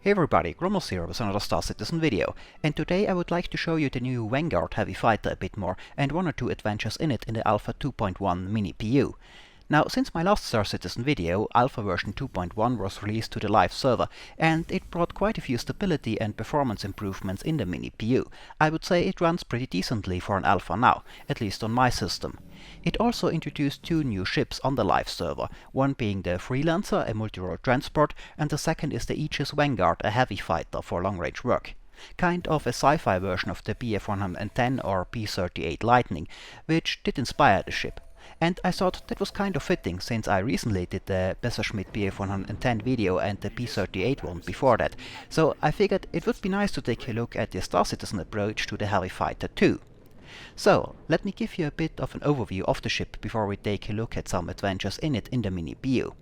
Hey everybody, Gromos here with another Star Citizen video, and today I would like to show you the new Vanguard heavy fighter a bit more and one or two adventures in it in the Alpha 2.1 mini PU. Now, since my last Star Citizen video, Alpha version 2.1 was released to the live server, and it brought quite a few stability and performance improvements in the mini PU. I would say it runs pretty decently for an Alpha now, at least on my system. It also introduced two new ships on the live server, one being the Freelancer, a multi-role transport, and the second is the Aegis Vanguard, a heavy fighter for long-range work. Kind of a sci-fi version of the BF-110 or P-38 Lightning, which did inspire the ship. And I thought that was kind of fitting, since I recently did the Messerschmitt BF-110 video and the P-38 one before that, so I figured it would be nice to take a look at the Star Citizen approach to the heavy fighter too. So, let me give you a bit of an overview of the ship before we take a look at some adventures in it in the mini PU.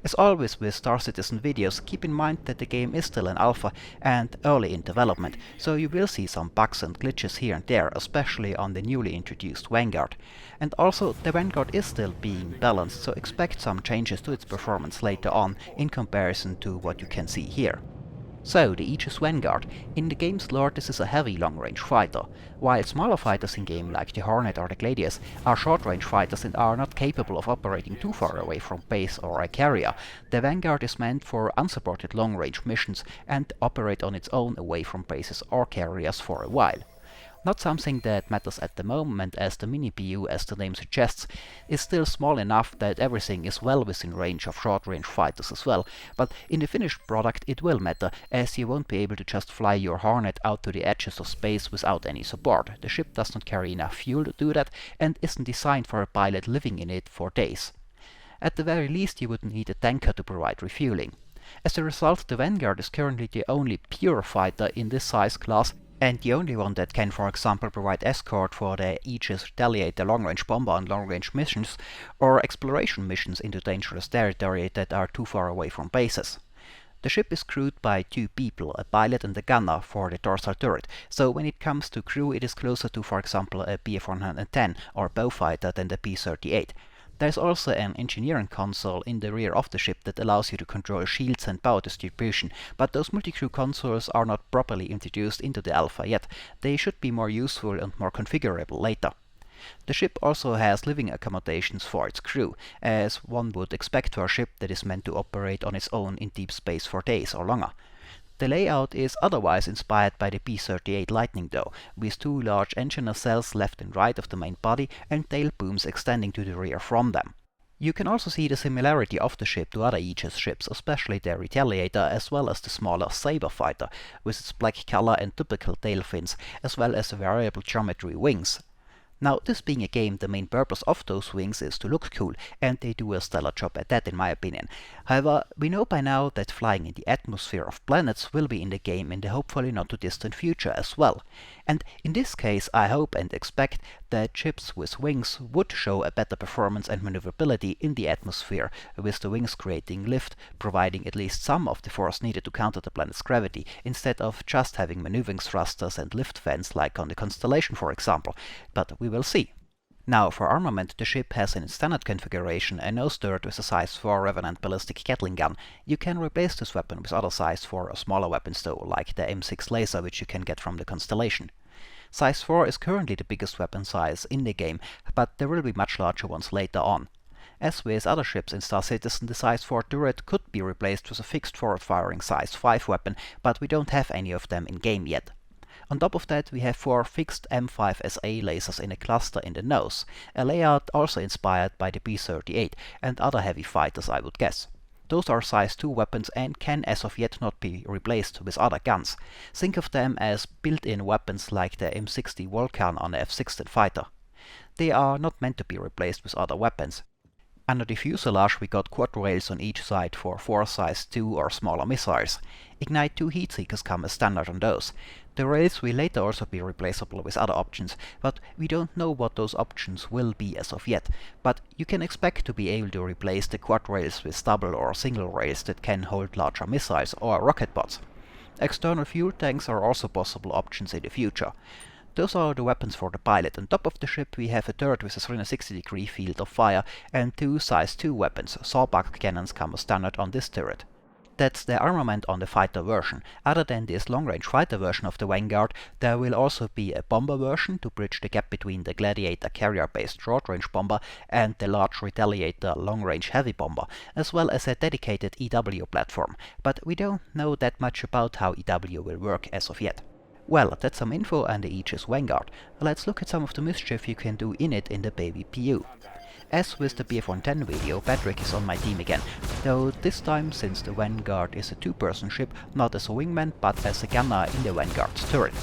As always with Star Citizen videos, keep in mind that the game is still in alpha and early in development, so you will see some bugs and glitches here and there, especially on the newly introduced Vanguard. And also, the Vanguard is still being balanced, so expect some changes to its performance later on in comparison to what you can see here. So, the Aegis Vanguard. In the game's lore, this is a heavy long-range fighter. While smaller fighters in-game, like the Hornet or the Gladius, are short-range fighters and are not capable of operating too far away from base or a carrier, the Vanguard is meant for unsupported long-range missions and operate on its own away from bases or carriers for a while. Not something that matters at the moment, as the mini PU, as the name suggests, is still small enough that everything is well within range of short-range fighters as well, but in the finished product it will matter, as you won't be able to just fly your Hornet out to the edges of space without any support. The ship does not carry enough fuel to do that and isn't designed for a pilot living in it for days. At the very least you would need a tanker to provide refueling. As a result, the Vanguard is currently the only pure fighter in this size class, and the only one that can, for example, provide escort for the Aegis Retaliator long-range bomber on long-range missions, or exploration missions into dangerous territory that are too far away from bases. The ship is crewed by two people, a pilot and a gunner for the dorsal turret, so when it comes to crew it is closer to, for example, a BF-110 or Bowfighter than the P-38. There's also an engineering console in the rear of the ship that allows you to control shields and power distribution, but those multi-crew consoles are not properly introduced into the alpha yet. They should be more useful and more configurable later. The ship also has living accommodations for its crew, as one would expect for a ship that is meant to operate on its own in deep space for days or longer. The layout is otherwise inspired by the P-38 Lightning though, with two large engine nacelles left and right of the main body and tail booms extending to the rear from them. You can also see the similarity of the ship to other Aegis ships, especially the Retaliator as well as the smaller Saber fighter, with its black color and typical tail fins, as well as variable geometry wings. Now, this being a game, the main purpose of those wings is to look cool, and they do a stellar job at that in my opinion. However, we know by now that flying in the atmosphere of planets will be in the game in the hopefully not too distant future as well. And in this case I hope and expect that ships with wings would show a better performance and maneuverability in the atmosphere, with the wings creating lift, providing at least some of the force needed to counter the planet's gravity, instead of just having maneuvering thrusters and lift fans like on the Constellation for example, but we will see. Now, for armament, the ship has in its standard configuration a nose turret with a size 4 Revenant ballistic Gatling gun. You can replace this weapon with other size 4 or smaller weapons though, like the M6 laser which you can get from the Constellation. Size 4 is currently the biggest weapon size in the game, but there will be much larger ones later on. As with other ships in Star Citizen, the size 4 turret could be replaced with a fixed forward-firing size 5 weapon, but we don't have any of them in game yet. On top of that we have 4 fixed M5SA lasers in a cluster in the nose, a layout also inspired by the P-38 and other heavy fighters I would guess. Those are size 2 weapons and can as of yet not be replaced with other guns. Think of them as built-in weapons like the M60 Vulcan on the F-16 fighter. They are not meant to be replaced with other weapons. Under the fuselage we got quad rails on each side for 4 size 2 or smaller missiles. Ignite 2 heatseekers come as standard on those. The rails will later also be replaceable with other options, but we don't know what those options will be as of yet. But you can expect to be able to replace the quad rails with double or single rails that can hold larger missiles or rocket pods. External fuel tanks are also possible options in the future. Those are the weapons for the pilot. On top of the ship we have a turret with a 360-degree field of fire and 2 size 2 weapons. Sawbuck cannons come as standard on this turret. That's the armament on the fighter version. Other than this long-range fighter version of the Vanguard, there will also be a bomber version to bridge the gap between the Gladiator carrier-based short-range bomber and the large Retaliator long-range heavy bomber, as well as a dedicated EW platform. But we don't know that much about how EW will work as of yet. Well, that's some info on the Aegis Vanguard. Let's look at some of the mischief you can do in it in the baby PU. As with the BF-110 video, Patrick is on my team again, though this time, since the Vanguard is a two-person ship, not as a wingman but as a gunner in the Vanguard's turret.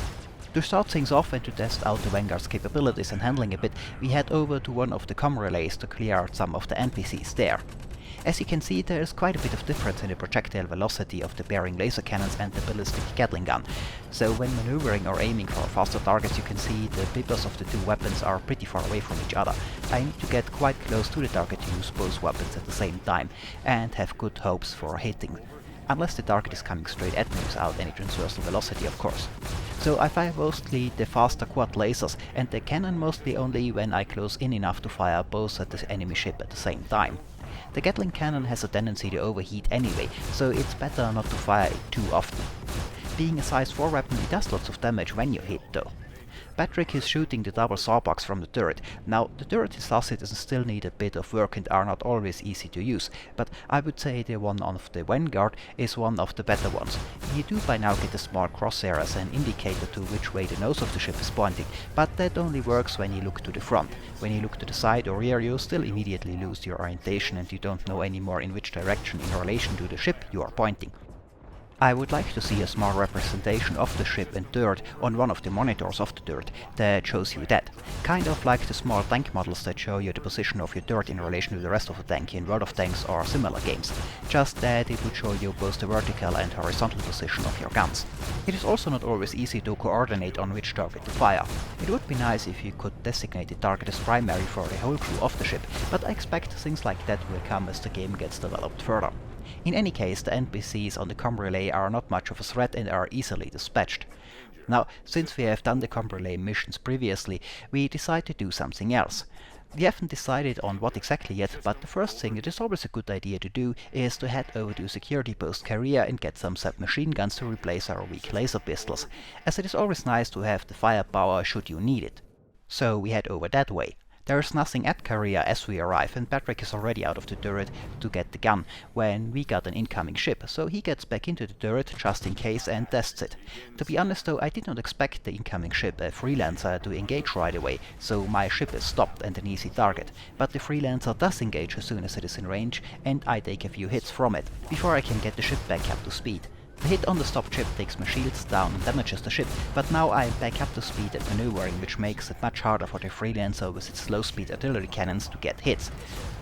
To start things off and to test out the Vanguard's capabilities and handling a bit, we head over to one of the comm relays to clear out some of the NPCs there. As you can see, there is quite a bit of difference in the projectile velocity of the bearing laser cannons and the ballistic Gatling gun, so when maneuvering or aiming for faster targets you can see the pivots of the two weapons are pretty far away from each other. I need to get quite close to the target to use both weapons at the same time, and have good hopes for hitting. Unless the target is coming straight at me without any transversal velocity, of course. So I fire mostly the faster quad lasers, and the cannon mostly only when I close in enough to fire both at the enemy ship at the same time. The Gatling cannon has a tendency to overheat anyway, so it's better not to fire it too often. Being a size 4 weapon, it does lots of damage when you hit though. Patrick is shooting the double sawbucks from the turret. Now, the turret Star Citizens still need a bit of work and are not always easy to use, but I would say the one of the Vanguard is one of the better ones. You do by now get a small crosshair as an indicator to which way the nose of the ship is pointing, but that only works when you look to the front. When you look to the side or rear, you still immediately lose your orientation and you don't know anymore in which direction in relation to the ship you are pointing. I would like to see a small representation of the ship and turret on one of the monitors of the turret that shows you that. Kind of like the small tank models that show you the position of your turret in relation to the rest of the tank in World of Tanks or similar games. Just that it would show you both the vertical and horizontal position of your guns. It is also not always easy to coordinate on which target to fire. It would be nice if you could designate the target as primary for the whole crew of the ship, but I expect things like that will come as the game gets developed further. In any case, the NPCs on the comm relay are not much of a threat and are easily dispatched. Now, since we have done the comm relay missions previously, we decide to do something else. We haven't decided on what exactly yet, but the first thing it is always a good idea to do is to head over to Security Post Carrier and get some submachine guns to replace our weak laser pistols, as it is always nice to have the firepower should you need it. So we head over that way. There is nothing at Carrier as we arrive, and Patrick is already out of the turret to get the gun when we got an incoming ship, so he gets back into the turret just in case and tests it. To be honest though, I did not expect the incoming ship, a Freelancer, to engage right away, so my ship is stopped and an easy target. But the Freelancer does engage as soon as it is in range, and I take a few hits from it, before I can get the ship back up to speed. The hit on the stopped ship takes my shields down and damages the ship, but now I am back up to speed at maneuvering, which makes it much harder for the Freelancer with its low-speed artillery cannons to get hits.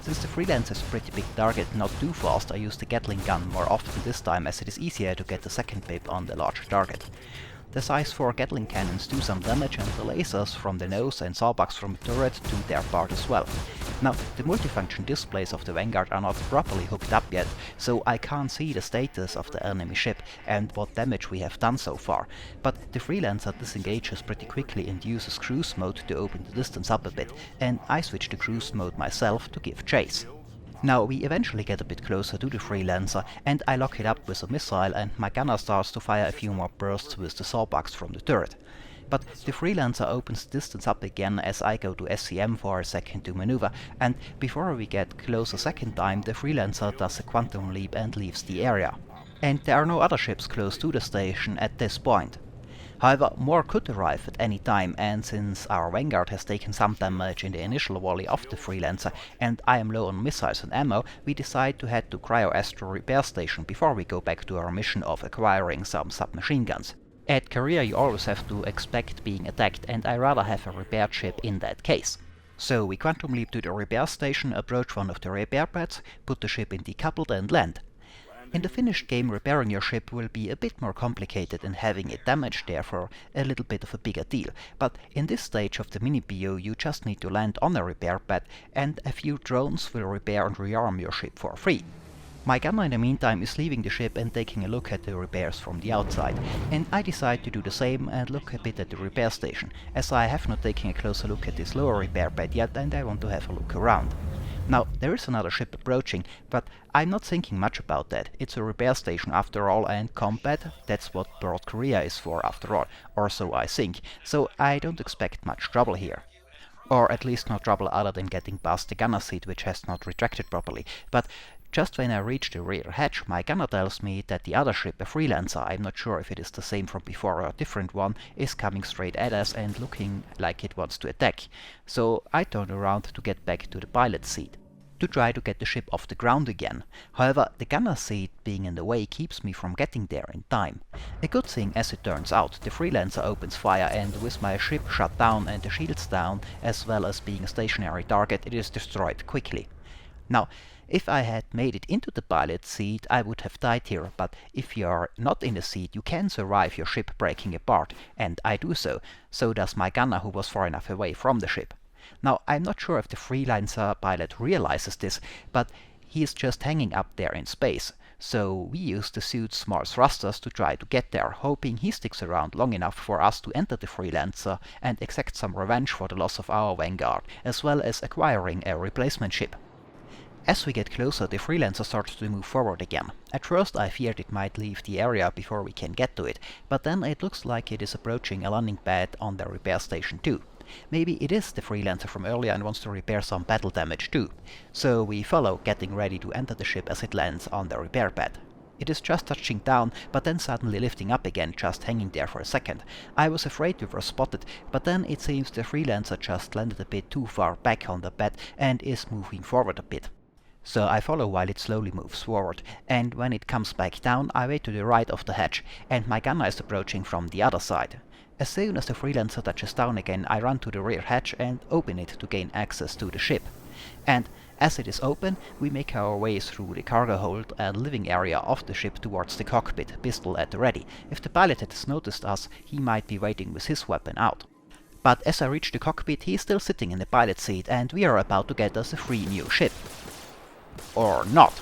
Since the Freelancer is a pretty big target, not too fast, I use the Gatling gun more often this time, as it is easier to get the second pip on the larger target. The size 4 Gatling cannons do some damage, and the lasers from the nose and sawbucks from the turret do their part as well. Now, the multifunction displays of the Vanguard are not properly hooked up yet, so I can't see the status of the enemy ship and what damage we have done so far, but the Freelancer disengages pretty quickly and uses cruise mode to open the distance up a bit, and I switch to cruise mode myself to give chase. Now we eventually get a bit closer to the Freelancer, and I lock it up with a missile, and my gunner starts to fire a few more bursts with the sawbucks from the turret. But the Freelancer opens the distance up again as I go to SCM for a second to maneuver, and before we get close a second time, the Freelancer does a quantum leap and leaves the area. And there are no other ships close to the station at this point. However, more could arrive at any time, and since our Vanguard has taken some damage in the initial volley of the Freelancer and I am low on missiles and ammo, we decide to head to Cryo-Astro repair station before we go back to our mission of acquiring some submachine guns. At Carrier you always have to expect being attacked, and I rather have a repaired ship in that case. So we quantum leap to the repair station, approach one of the repair pads, put the ship in decoupled and land. In the finished game, repairing your ship will be a bit more complicated and having it damaged therefore a little bit of a bigger deal, but in this stage of the mini-PO you just need to land on a repair pad and a few drones will repair and rearm your ship for free. My gunner in the meantime is leaving the ship and taking a look at the repairs from the outside, and I decide to do the same and look a bit at the repair station, as I have not taken a closer look at this lower repair pad yet and I want to have a look around. Now, there is another ship approaching, but I'm not thinking much about that. It's a repair station after all, and combat, that's what Broad Korea is for after all, or so I think, so I don't expect much trouble here. Or at least no trouble other than getting past the gunner seat, which has not retracted properly. But just when I reach the rear hatch, my gunner tells me that the other ship, a freelancer, I'm not sure if it is the same from before or a different one, is coming straight at us and looking like it wants to attack. So I turn around to get back to the pilot's seat, to try to get the ship off the ground again. However, the gunner seat being in the way keeps me from getting there in time. A good thing, as it turns out. The freelancer opens fire, and with my ship shut down and the shields down, as well as being a stationary target, it is destroyed quickly. Now, if I had made it into the pilot's seat, I would have died here, but if you are not in the seat, you can survive your ship breaking apart, and I do so. So does my gunner, who was far enough away from the ship. Now, I'm not sure if the freelancer pilot realizes this, but he is just hanging up there in space. So we use the suit's small thrusters to try to get there, hoping he sticks around long enough for us to enter the freelancer and exact some revenge for the loss of our Vanguard, as well as acquiring a replacement ship. As we get closer, the freelancer starts to move forward again. At first I feared it might leave the area before we can get to it, but then it looks like it is approaching a landing pad on the repair station too. Maybe it is the freelancer from earlier and wants to repair some battle damage too. So we follow, getting ready to enter the ship as it lands on the repair pad. It is just touching down, but then suddenly lifting up again, just hanging there for a second. I was afraid we were spotted, but then it seems the freelancer just landed a bit too far back on the pad and is moving forward a bit. So I follow while it slowly moves forward, and when it comes back down, I wait to the right of the hatch, and my gunner is approaching from the other side. As soon as the freelancer touches down again, I run to the rear hatch and open it to gain access to the ship. And as it is open, we make our way through the cargo hold and living area of the ship towards the cockpit, pistol at the ready. If the pilot has noticed us, he might be waiting with his weapon out. But as I reach the cockpit, he is still sitting in the pilot's seat, and we are about to get us a free new ship. Or not.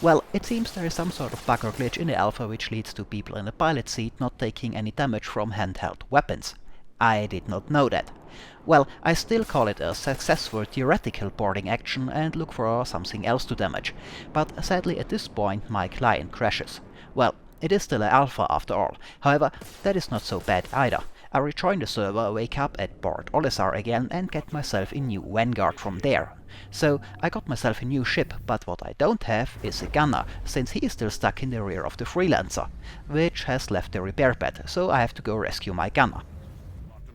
Well, it seems there is some sort of bug or glitch in the alpha which leads to people in the pilot's seat not taking any damage from handheld weapons. I did not know that. Well, I still call it a successful theoretical boarding action and look for something else to damage. But sadly at this point my client crashes. Well, it is still an alpha after all. However, that is not so bad either. I rejoin the server, wake up at Port Olisar again and get myself a new Vanguard from there. So I got myself a new ship, but what I don't have is a gunner, since he is still stuck in the rear of the freelancer, which has left the repair pad, so I have to go rescue my gunner.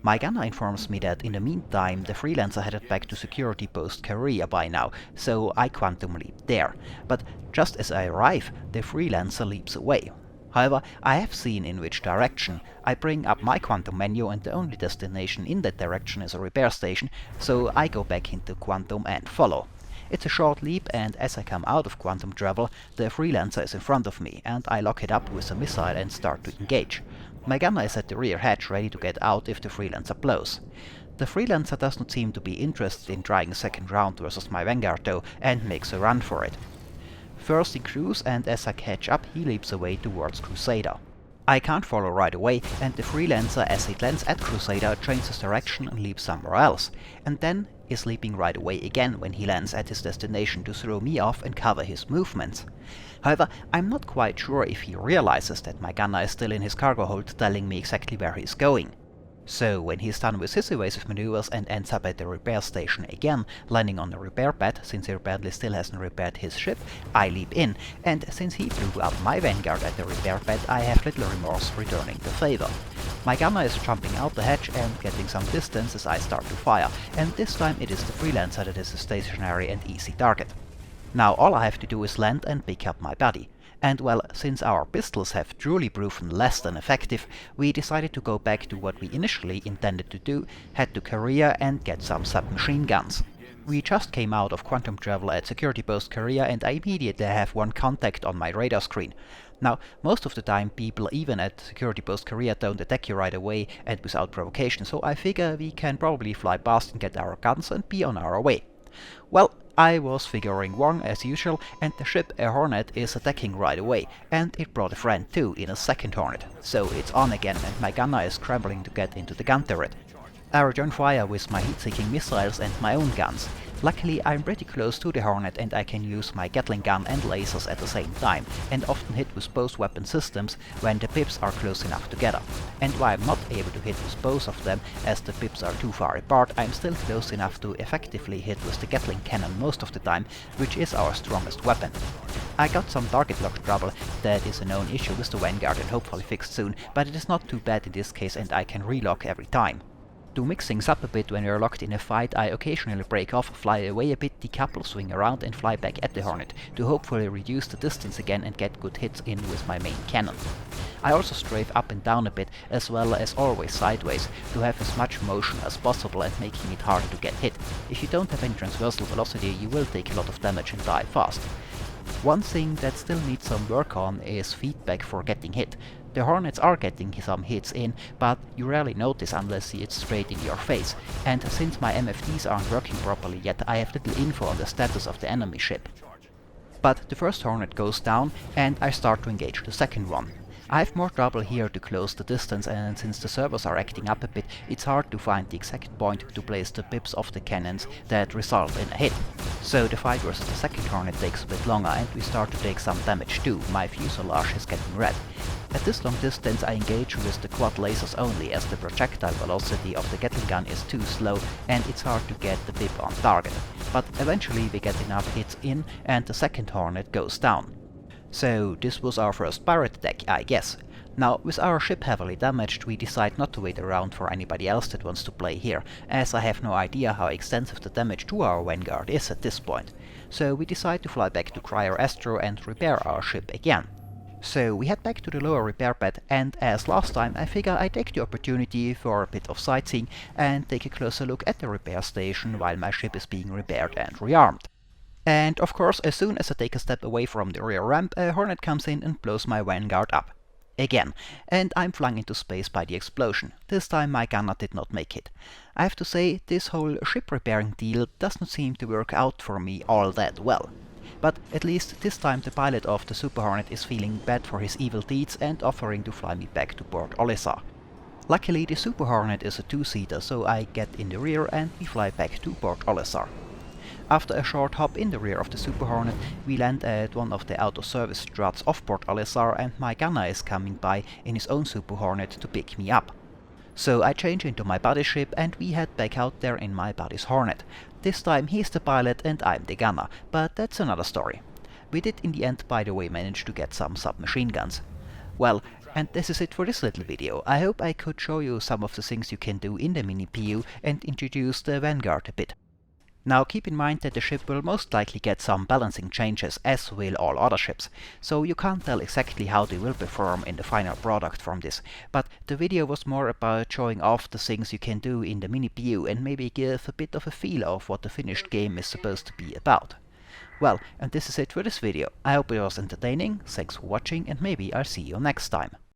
My gunner informs me that in the meantime the freelancer headed back to security post Korea by now, so I quantum leap there. But just as I arrive, the freelancer leaps away. However, I have seen in which direction. I bring up my quantum menu and the only destination in that direction is a repair station, so I go back into quantum and follow. It's a short leap, and as I come out of quantum travel, the freelancer is in front of me, and I lock it up with a missile and start to engage. My gunner is at the rear hatch ready to get out if the freelancer blows. The freelancer does not seem to be interested in trying a second round versus my Vanguard though, and makes a run for it. First he crews, and as I catch up he leaps away towards Crusader. I can't follow right away, and the freelancer as it lands at Crusader changes direction and leaps somewhere else, and then is leaping right away again when he lands at his destination to throw me off and cover his movements. However, I'm not quite sure if he realizes that my gunner is still in his cargo hold telling me exactly where he is going. So when he's done with his evasive maneuvers and ends up at the repair station again, landing on the repair pad, since he apparently still hasn't repaired his ship, I leap in, and since he blew up my Vanguard at the repair pad, I have little remorse returning the favor. My gunner is jumping out the hatch and getting some distance as I start to fire, and this time it is the freelancer that is a stationary and easy target. Now all I have to do is land and pick up my buddy. And well, since our pistols have truly proven less than effective, we decided to go back to what we initially intended to do, head to Korea and get some submachine guns. We just came out of quantum travel at security post Korea, and I immediately have one contact on my radar screen. Now, most of the time people even at security post Korea don't attack you right away and without provocation, so I figure we can probably fly past and get our guns and be on our way. Well, I was figuring wrong as usual, and the ship, a Hornet, is attacking right away, and it brought a friend too in a second Hornet, so it's on again and my gunner is scrambling to get into the gun turret. I return fire with my heat-seeking missiles and my own guns. Luckily, I'm pretty close to the Hornet and I can use my Gatling gun and lasers at the same time, and often hit with both weapon systems when the pips are close enough together. And while I'm not able to hit with both of them as the pips are too far apart, I'm still close enough to effectively hit with the Gatling cannon most of the time, which is our strongest weapon. I got some target lock trouble that is a known issue with the Vanguard and hopefully fixed soon, but it is not too bad in this case and I can relock every time. To mix things up a bit when you're locked in a fight, I occasionally break off, fly away a bit, decouple, swing around and fly back at the Hornet, to hopefully reduce the distance again and get good hits in with my main cannon. I also strafe up and down a bit, as well as always sideways, to have as much motion as possible and making it harder to get hit. If you don't have any transversal velocity, you will take a lot of damage and die fast. One thing that still needs some work on is feedback for getting hit. The Hornets are getting some hits in, but you rarely notice unless it's straight in your face, and since my MFDs aren't working properly yet, I have little info on the status of the enemy ship. But the first Hornet goes down, and I start to engage the second one. I have more trouble here to close the distance, and since the servers are acting up a bit, it's hard to find the exact point to place the pips of the cannons that result in a hit. So the fight versus the second Hornet takes a bit longer and we start to take some damage too. My fuselage is getting red. At this long distance I engage with the quad lasers only, as the projectile velocity of the Gatling gun is too slow and it's hard to get the pip on target. But eventually we get enough hits in and the second Hornet goes down. So this was our first pirate attack, I guess. Now, with our ship heavily damaged, we decide not to wait around for anybody else that wants to play here, as I have no idea how extensive the damage to our Vanguard is at this point. So we decide to fly back to Cryer Astro and repair our ship again. So we head back to the lower repair pad, and as last time I figure I take the opportunity for a bit of sightseeing and take a closer look at the repair station while my ship is being repaired and rearmed. And of course, as soon as I take a step away from the rear ramp, a Hornet comes in and blows my Vanguard up. Again, and I'm flung into space by the explosion. This time my gunner did not make it. I have to say, this whole ship repairing deal does not seem to work out for me all that well. But at least this time the pilot of the Super Hornet is feeling bad for his evil deeds and offering to fly me back to Port Olisar. Luckily the Super Hornet is a two-seater, so I get in the rear and we fly back to Port Olisar. After a short hop in the rear of the Super Hornet, we land at one of the out-of-service struts of Port Olisar and my gunner is coming by in his own Super Hornet to pick me up. So I change into my buddy ship and we head back out there in my buddy's Hornet. This time he's the pilot and I'm the gunner, but that's another story. We did in the end, by the way, manage to get some submachine guns. Well, and this is it for this little video. I hope I could show you some of the things you can do in the mini PU and introduce the Vanguard a bit. Now keep in mind that the ship will most likely get some balancing changes, as will all other ships, so you can't tell exactly how they will perform in the final product from this, but the video was more about showing off the things you can do in the mini PU and maybe give a bit of a feel of what the finished game is supposed to be about. Well, and this is it for this video. I hope it was entertaining, thanks for watching and maybe I'll see you next time.